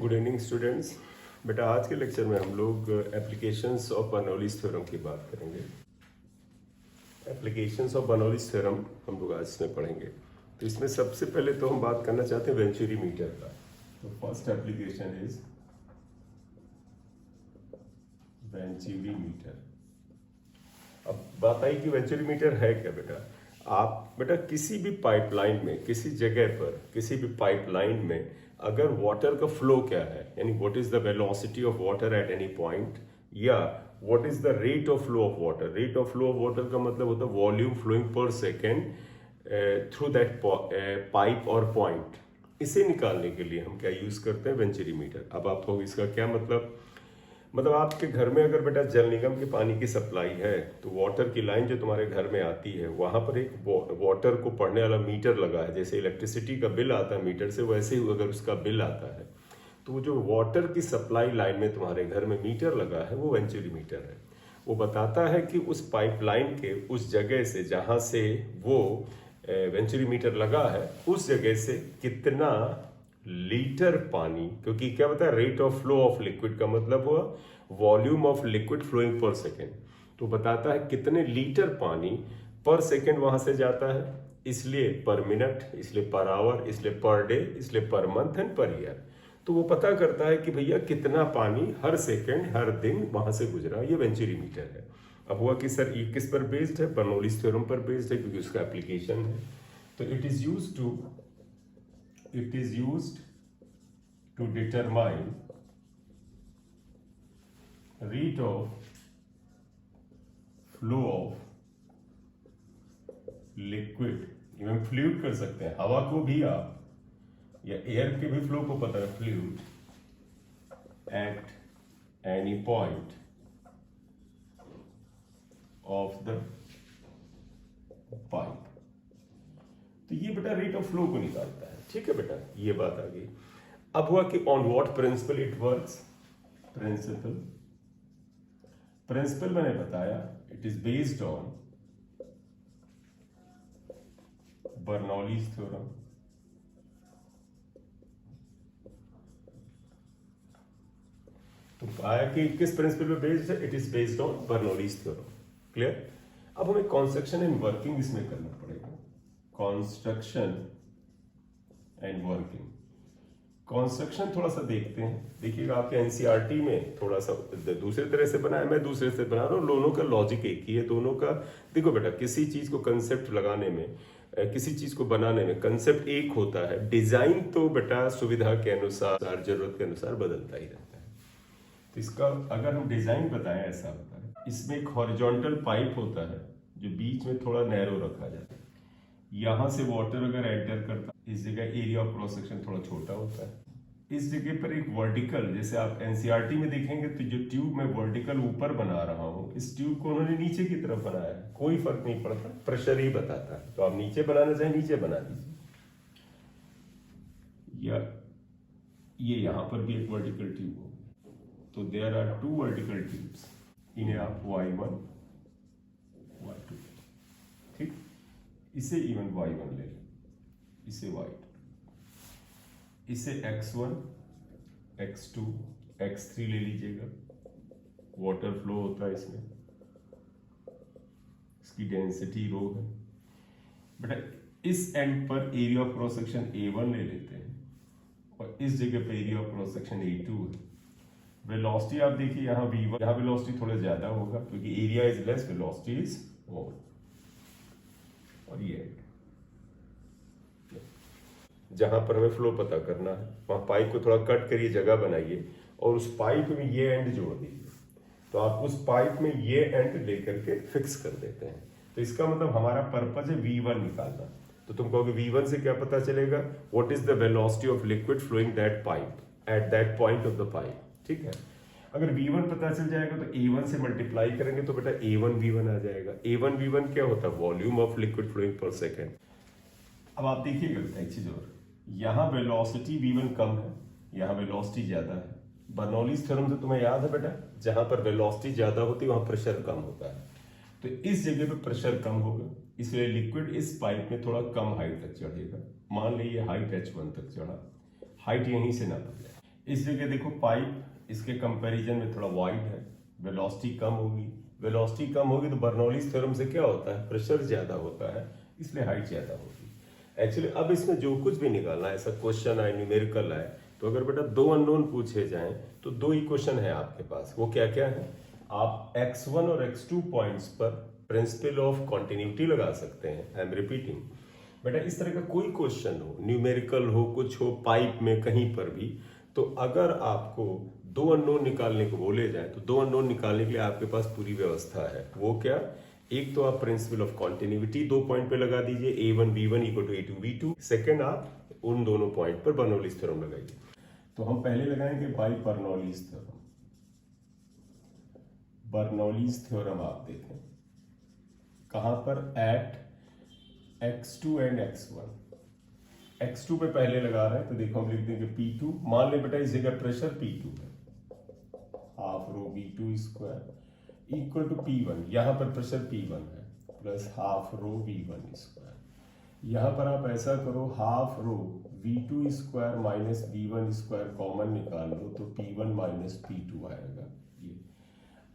Good evening students. बेटा आज के लेक्चर में हम लोग एप्लीकेशंस ऑफ बर्नौलीज थ्योरम की बात करेंगे। एप्लीकेशंस ऑफ बर्नौलीज थ्योरम हम लोग आज इसमें पढ़ेंगे। तो इसमें सबसे पहले तो हम बात करना चाहते हैं वेंचुरी मीटर का। तो first application is venturi meter. अब बात आई कि वेंचुरी मीटर है क्या बेटा। आप बेटा किसी भी पाइपलाइन में, किसी जगह पर, किसी भी पाइपलाइन में अगर वाटर का फ्लो क्या है, यानी what is the velocity of water at any point, या what is the rate of flow of water. Rate of flow of water का मतलब होता है volume flowing per second through that pipe और पॉइंट। इसे निकालने के लिए हम क्या यूज करते हैं, वेंचुरी मीटर। अब आपको इसका क्या मतलब आपके घर में अगर बेटा जल निगम के पानी की सप्लाई है तो वाटर की लाइन जो तुम्हारे घर में आती है वहां पर एक वाटर को पढ़ने वाला मीटर लगा है। जैसे इलेक्ट्रिसिटी का बिल आता है मीटर से, वैसे ही अगर उसका बिल आता है तो वो जो वाटर की सप्लाई लाइन में तुम्हारे घर में मीटर लगा है वो वेंचुरी मीटर है। वो बताता है कि उस पाइपलाइन के उस जगह से जहां से वो वेंचुरी मीटर लगा है उस जगह से कितना लीटर पानी, क्योंकि क्या बताया rate of flow of liquid का मतलब हुआ volume of liquid flowing per second. तो बताता है कितने लीटर पानी पर सेकेंड वहां से जाता है, इसलिए पर मिनट, इसलिए पर आवर, इसलिए पर डे, इसलिए per month and per year. तो वो पता करता है कि भैया कितना पानी हर सेकेंड हर दिन वहां से गुजरा। ये वेंचुरी मीटर है। अब हुआ कि सर ये किस पर बेस्ड है, बर्नौलीज थ्योरम पर बेस्ड है क्योंकि उसका एप्लीकेशन है। तो it is used to determine rate of flow of liquid, even fluid कर सकते हैं, हवा को भी आप या एयर के भी फ्लो को पता है, fluid eight any point of the pipe. तो ये बेटा रेट ऑफ फ्लो को निकालता है। ठीक है बेटा, ये बात आ गई। अब हुआ कि on what principle it works. Principle मैंने बताया it is based on Bernoulli's theorem. तो आया कि किस प्रिंसिपल पे बेस्ड है, it is based on Bernoulli's theorem. Clear. अब हमें कंस्ट्रक्शन एंड वर्किंग इसमें करना पड़ेगा। Construction and working. कंस्ट्रक्शन थोड़ा सा देखते हैं। देखिएगा आपके एनसीईआरटी में थोड़ा सा दूसरे तरह से बना है, मैं दूसरे से बना रहा हूँ। दोनों का लॉजिक एक ही है, दोनों का। देखो बेटा किसी चीज को कंसेप्ट लगाने में, किसी चीज को बनाने में कंसेप्ट एक होता है, डिजाइन तो बेटा सुविधा के अनुसार, जरूरत के अनुसार बदलता ही रहता है। तो इसका अगर हम डिजाइन बताएं, ऐसा होता है, इसमें एक हॉरिजॉन्टल पाइप होता है जो बीच में थोड़ा नैरो रखा जाता है। यहां से वाटर अगर एंटर करता है, इस जगह एरिया ऑफ क्रॉस सेक्शन थोड़ा छोटा होता है। इस जगह पर एक वर्टिकल, जैसे आप एनसीईआरटी में देखेंगे तो जो ट्यूब मैं वर्टिकल ऊपर बना रहा हूं, इस ट्यूब को उन्होंने नीचे की तरफ बनाया है। कोई फर्क नहीं पड़ता, प्रेशर ही बताता है। तो आप नीचे बनाना चाहे नीचे बना दीजिए, या ये यहां पर भी एक वर्टिकल ट्यूब होगी। तो there are two vertical tubes, इन्हें आप Y1 Y2, ठीक। इसे इवन Y1 ले लें, इसे Y2, इसे X1 X2 X3 ले लीजिएगा। वाटर फ्लो होता है इसमें, इसकी डेंसिटी रो है बेटा। इस एंड पर area of cross section A1 ले लेते हैं और इस जगह पर area of cross section A2 है। वेलोसिटी आप देखिए यहाँ V1, यहाँ वेलोसिटी थोड़ा ज्यादा होगा क्योंकि area is less, velocity is more. और ये जहां पर हमें फ्लो पता करना है वहां पाइप को थोड़ा कट करिए, जगह बनाइए और उस पाइप में ये एंड जोड़ दीजिए। तो आप उस पाइप में ये एंड लेकर के फिक्स कर देते हैं। तो इसका मतलब हमारा पर्पज है V1 निकालना। तो तुम कहोगे V1 से क्या पता चलेगा, what is the velocity of liquid flowing that pipe at that point of the pipe. ठीक है, अगर V1 पता चल जाएगा तो A1 से मल्टीप्लाई करेंगे तो बेटा A1 V1 आ जाएगा। A1 V1 क्या होता है, volume of liquid flowing per second. अब आप देखिएगा बेटा एक चीज और, यहाँ वेलोसिटी V1 कम है, यहाँ वेलोसिटी ज्यादा है। बर्नौलीज थ्योरम से तुम्हें याद है बेटा, जहां पर वेलोसिटी ज्यादा होती है वहां प्रेशर कम होता है। तो इस जगह पे प्रेशर कम होगा, इसलिए लिक्विड इस पाइप में थोड़ा कम हाइट तक चढ़ेगा। मान लीजिए हाइट H1 तक चढ़ा, हाइट यहीं से ना बदले। इस जगह देखो पाइप इसके कंपैरिजन में थोड़ा वाइड है, वेलोसिटी कम होगी। वेलोसिटी कम होगी तो बर्नौलीज थ्योरम से क्या होता है, प्रेशर ज्यादा होता है, इसलिए हाइट ज्यादा होगी। एक्चुअली अब इसमें जो कुछ भी निकालना है, ऐसा क्वेश्चन आए, न्यूमेरिकल आए, तो अगर बेटा दो अननोन पूछे जाएं तो दो इक्वेशन है आपके पास। वो क्या क्या है, आप x1 और x2 पॉइंट्स पर प्रिंसिपल ऑफ कॉन्टिन्यूटी लगा सकते हैं। आई एम रिपीटिंग बेटा, इस तरह का कोई क्वेश्चन हो, न्यूमेरिकल हो, कुछ हो, पाइप में कहीं पर भी, तो अगर आपको दो अननोन निकालने को बोले जाए तो दो अननोन निकालने के लिए आपके पास पूरी व्यवस्था है। वो क्या, एक तो आप प्रिंसिपल ऑफ कॉन्टिन्यूटी दो पॉइंट पे लगा दीजिए, a1 b1 equal to a2 b2। Second, आप उन दोनों पॉइंट पर बर्नौलीज थ्योरम लगाइए। तो हम पहले लगाएंगे by Bernoulli's theorem. Bernoulli's theorem आप देखें कहां पर, eight x2 and x1। x2 पे पहले लगा रहे हैं तो देखो हम लिख देंगे P2। मान ले बेटा इस जगह प्रेशर P2 है, half rho V2 square equal to P1। यहां पर प्रेशर P1 है plus half rho V1 square. यहां पर आप ऐसा करो, half rho V2 square minus V1 square common निकाल लो तो P1 माइनस P2 आएगा। ये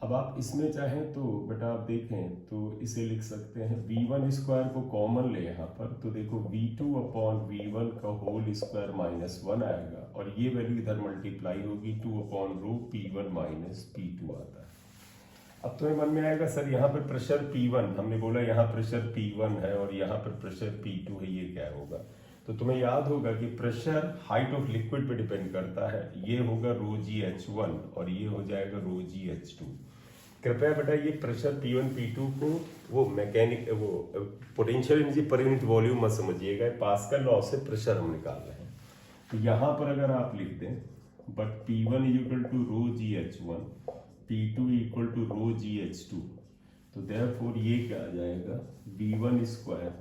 अब आप इसमें चाहें तो बेटा आप देखें तो इसे लिख सकते हैं, V1 स्क्वायर को कॉमन ले यहाँ पर तो देखो V2 अपॉन V1 का होल स्क्वायर माइनस 1 आएगा, और ये वैल्यू इधर मल्टीप्लाई होगी 2 upon rho P1 minus P2 आता है। अब तुम्हें मन में आएगा सर यहाँ पर प्रेशर P1, हमने बोला यहाँ प्रेशर P1 है और यहाँ पर प्रेशर P2 है, ये क्या होगा। तो तुम्हें याद होगा कि प्रेशर हाइट ऑफ लिक्विड पे डिपेंड करता है, ये होगा रो जी H1 और ये हो जाएगा रो जी H2। कृपया बेटा ये प्रेशर P1 P2 को वो मैकेनिक वो potential energy per unit volume मत समझिएगा, पास्कल लॉ से प्रेशर हम निकाल रहे हैं। तो यहाँ पर अगर आप लिख दें but P1 equal to rho g H1, P2 equal to rho g H2, तो देयरफॉर ये क्या आ जाएगा, V1 square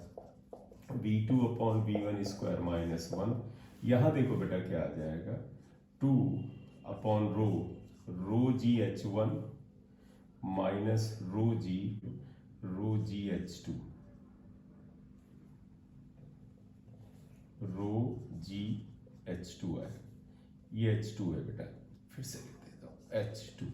V2 upon V1 square minus 1। यहाँ देखो बेटा क्या आ जाएगा, 2 upon rho g H1 minus rho g H2, रो जी H2 है, ये H2 है बेटा, फिर से लिख देता हूँ H2।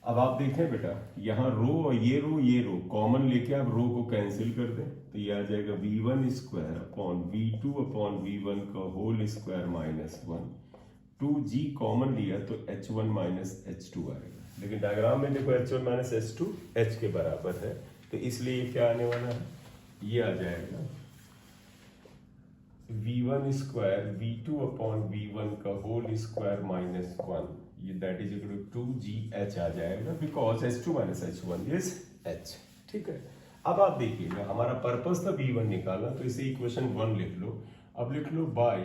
अब आप देखें बेटा यहाँ रो और ये रो कॉमन लेके आप रो को कैंसिल कर दें तो ये आ जाएगा V1 square upon V2 upon V1 का whole square minus 1। 2g common लिया तो H1 माइनस H2 आएगा, लेकिन डायग्राम में देखो H1 माइनस H2 H के बराबर है, तो इसलिए क्या आने वाला है, ये आ जाएगा V1 square V2 upon V1 का होल स्क्वायर माइनस 1, ये that is equal to 2gh आ जाएगा, because H2 minus H1 is H। ठीक है, अब आप देखिएगा हमारा पर्पस था V1 निकालना, तो इसे इक्वेशन 1 लिख लो। अब लिख लो बाय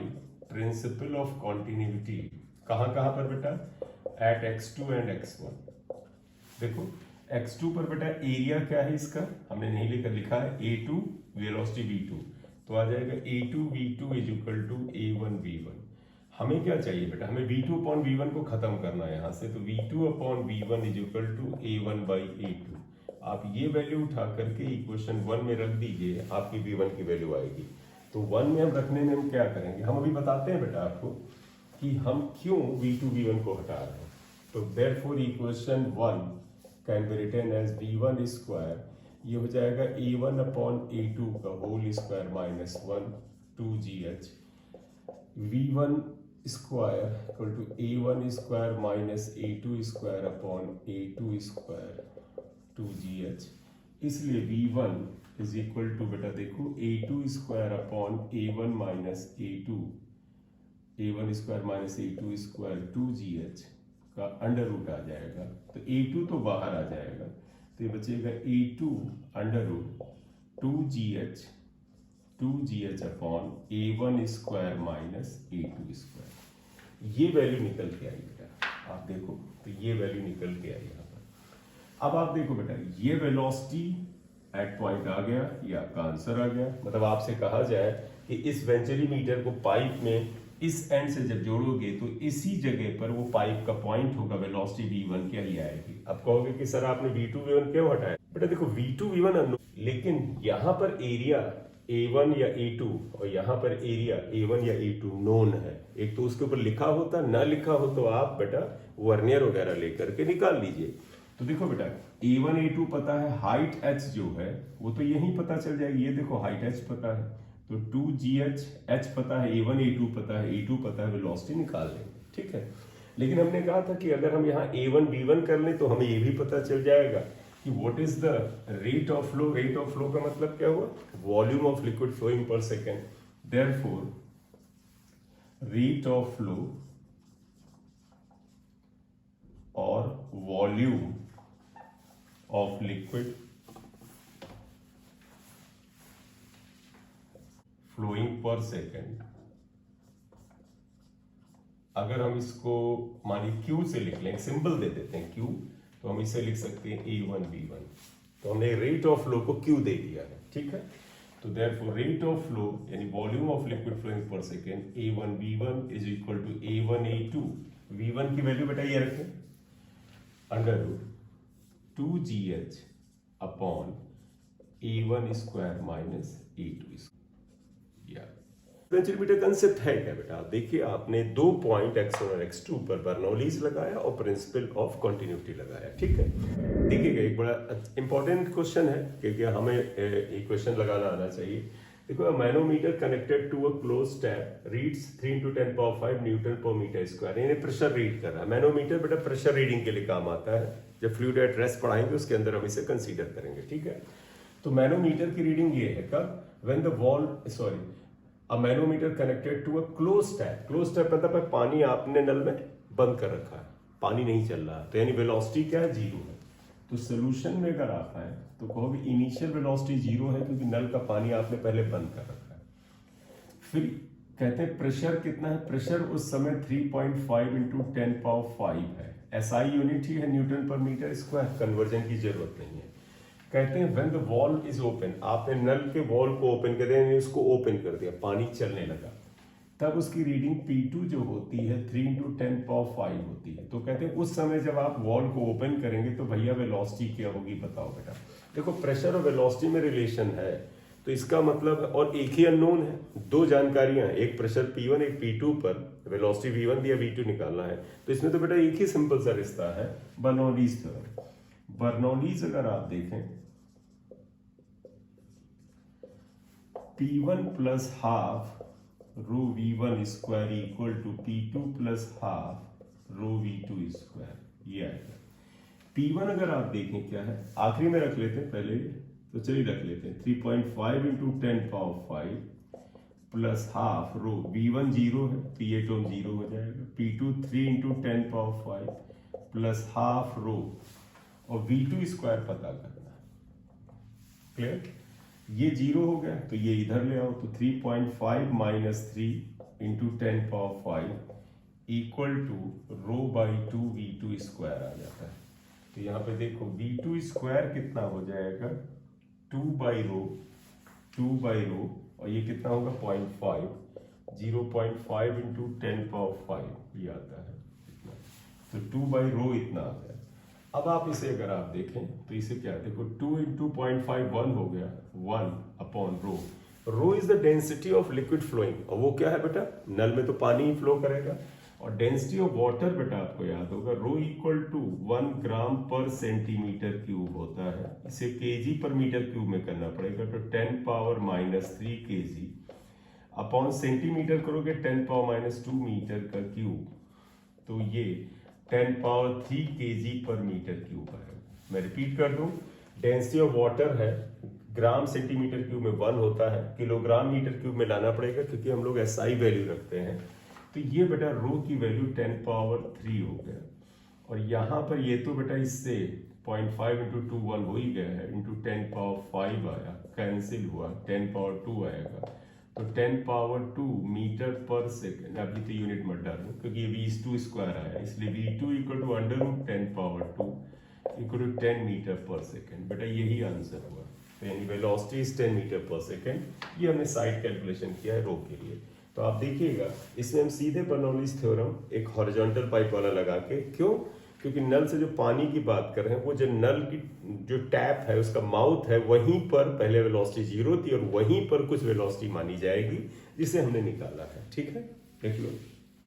प्रिंसिपल ऑफ कॉन्टिन्यूटी, कहाँ पर बेटा, एट x2 एंड x1। देखो x2 पर बेटा एरिया क्या है इसका, हमने नहीं लेकर लिखा है, A2 वेलोसिटी V2, तो आ जाएगा A2 V2 is equal to A1 V1। हमें क्या चाहिए बेटा, हमें V2 अपॉन V1 को खत्म करना है यहाँ से, तो V2 upon V1 is equal to A1 by A2। आप ये वैल्यू उठा करके इक्वेशन 1 में रख दीजिए, आपकी V1 की वैल्यू आएगी। तो 1 में हम रखने में हम क्या करेंगे, हम अभी बताते हैं बेटा आपको कि हम क्यों V2 V1 को हटा रहे हैं। तो therefore equation 1 can be written as V1 square, ये हो जाएगा A1 अपॉन A2 का whole square minus 1 2gh, V1 square equal to A1 square minus A2 square upon A2 square 2gh। इसलिए V1 इज इक्वल टू बेटा देखो A2 square upon A1 minus A2, A1 square minus A2 square 2gh का under root आ जाएगा, तो A2 तो बाहर आ जाएगा, तो ये बचेगा A2 under root 2gh upon A1 square minus A2 square. ये वैल्यू निकल के आई बेटा, आप देखो तो ये वैल्यू निकल के आई यहाँ पर। अब आप देखो बेटा ये वेलोसिटी एट पॉइंट आ गया, ये आपका आंसर आ गया। मतलब आपसे कहा जाए कि इस वेंचुरीमीटर को पाइप में इस एंड से जब जोड़ोगे तो इसी जगह पर वो पाइप का पॉइंट होगा, वेलोसिटी V1 क्या ही आएगी। अब कहोगे कि सर आपने V2 V1 क्यों हटाया, बेटा देखो V2 V1 अननोन, लेकिन यहाँ पर एरिया A1 या A2 और यहाँ पर एरिया A1 या A2 नोन है, एक तो उसके ऊपर लिखा होता, ना लिखा हो तो आप बेटा वर्नियर वगैरह लेकर के निकाल लीजिए। तो देखो बेटा A1 A2 पता है, हाइट h जो है वो तो यही पता चल जाएगी, ये देखो हाइट h पता है तो 2gh, h पता है, A1 A2 पता है, A2 पता है, वेलोसिटी निकाल लेंगे, ठीक है। लेकिन हमने कहा था कि अगर हम यहाँ A1 B1 कर लें तो हमें ये भी पता चल जाएगा कि what is the rate of flow. Rate of flow का मतलब क्या हुआ, volume of liquid flowing per second. Therefore rate of flow और volume of liquid flowing per second, अगर हम इसको मानिए Q से लिख लें, सिंबल दे देते हैं Q, तो हम इसे लिख सकते हैं A1 B1। तो हमने रेट ऑफ फ्लो को Q दे दिया है, ठीक है। तो देयरफॉर रेट ऑफ फ्लो यानी volume of liquid flowing per second A1 B1 is equal to A1 A2। V1 की वैल्यू बेटा ये रखें, under root 2gh upon A1 square minus A2 square. Venturimeter concept है क्या बेटा, देखिए आपने 2 पॉइंट x1 और x2 पर बर्नौलीज लगाया और प्रिंसिपल ऑफ कंटिन्यूटी लगाया, ठीक है। देखिएगा एक बड़ा इंपॉर्टेंट क्वेश्चन है क्योंकि हमें ये क्वेश्चन लगाना आना चाहिए। देखो manometer connected to a close tap reads 3 × 10⁵ newton per metre square, यानी प्रेशर रीड कर रहा है। मैनोमीटर बेटा प्रेशर रीडिंग के लिए काम आता है, जब फ्लूइड एट रेस्ट पढ़ाएंगे उसके अंदर हम इसे कंसीडर करेंगे, ठीक है। तो मैनोमीटर की रीडिंग ये है कब, when the a manometer connected to a close tap. Close tap मतलब है पानी आपने नल में बंद कर रखा है, पानी नहीं चल रहा, तो यानी वेलोसिटी क्या है, 0 है। तो सोल्यूशन में अगर आप है तो कहोगे इनिशियल वेलोसिटी 0 है क्योंकि नल का पानी आपने पहले बंद कर रखा है। फिर कहते हैं प्रेशर कितना है, प्रेशर उस समय 3.5 × 10⁵ है। SI यूनिट ही है Newton per metre square, conversion की जरूरत नहीं है। कहते हैं when the wall is open, आपने नल के वॉल को ओपन कर दिया, इसको ओपन कर दिया, पानी चलने लगा, तब उसकी रीडिंग P2 जो होती है 3 × 10⁵ होती है। तो कहते हैं उस समय जब आप वॉल को ओपन करेंगे तो भैया वेलोसिटी क्या होगी बताओ बेटा। देखो प्रेशर और वेलोसिटी में रिलेशन है, तो इसका मतलब और एक ही अननोन है, 2 जानकारियां हैं, एक प्रेशर P1 एक P2 पर, वेलोसिटी V1 दिया V2 निकालना है। तो इसमें तो बेटा एक ही सिंपल सा रिश्ता है, बर्नौलीज थ्योरम। बर्नौलीज अगर आप देखें P1 plus half rho V1 square equal to P2 plus half rho V2 square, ये आएगा। P1 अगर आप देखें क्या है, आखिरी में रख लेते हैं पहले, तो चलिए रख लेते हैं 3.5 × 10⁵ प्लस हाफ रो V1 0 है, P8 0 हो जाएगा, P2 3 × 10⁵ प्लस हाफ रो और V2 स्क्वायर पता करना, क्लियर। ये 0 हो गया तो ये इधर ले आओ, तो 3.5 - 3 × 10⁵ इक्वल टू रो/2 V2 स्क्वायर आ जाता है। तो यहाँ पे देखो V2 स्क्वायर कितना हो जाएगा, 2/रो और ये कितना होगा 0.5, 0.5 × 10⁵ ये आता है, तो 2/रो इतना आ गया। अब आप इसे अगर आप देखें तो इसे क्या देखो 2 × 2.5 1 हो गया, 1/रो। Rho is the density of liquid flowing, और वो क्या है बेटा, नल में तो पानी ही फ्लो करेगा। और डेंसिटी ऑफ वाटर बेटा आपको याद होगा, रो इक्वल टू 1 ग्राम पर सेंटीमीटर क्यूब होता है, इसे केजी पर मीटर क्यूब में करना पड़ेगा, तो 10⁻³ kg अपॉन सेंटीमीटर करोगे 10⁻² मीटर का क्यूब, तो ये 10⁻³ kg पर मीटर क्यूब है। मैं रिपीट कर दूं, डेंसिटी ऑफ वाटर है ग्राम सेंटीमीटर क्यूब में 1 होता है, किलोग्राम मीटर क्यूब में लाना पड़ेगा क्योंकि हम लोग SI वैल्यू रखते हैं। तो ये बेटा रो की वैल्यू 10⁻³ हो गया, और यहाँ पर ये तो बेटा इससे 0.5 × 2 1 हो ही गया है, इंटू 10⁻5 आया, कैंसिल हुआ, 10⁻2 आएगा, तो 10⁻2 मीटर पर सेकेंड। अभी तो यूनिट मत डालो क्योंकि ये V2 स्क्वायर आया, इसलिए V2 equal to √10⁻2 equal to 10 metre per second. बेटा यही आंसर हुआ, तो यानी velocity is 10 metre per second. ये हमने साइड कैलकुलेशन किया है रो के लिए। तो आप देखिएगा इसमें हम सीधे बर्नौलीज थ्योरम एक हॉरिजॉन्टल पाइप वाला लगा के, क्यों, क्योंकि नल से जो पानी की बात कर रहे हैं वो जो नल की जो टैप है उसका माउथ है वहीं पर पहले वेलोसिटी जीरो थी और वहीं पर कुछ वेलोसिटी मानी जाएगी जिसे हमने निकाला है। ठीक है, देख लो।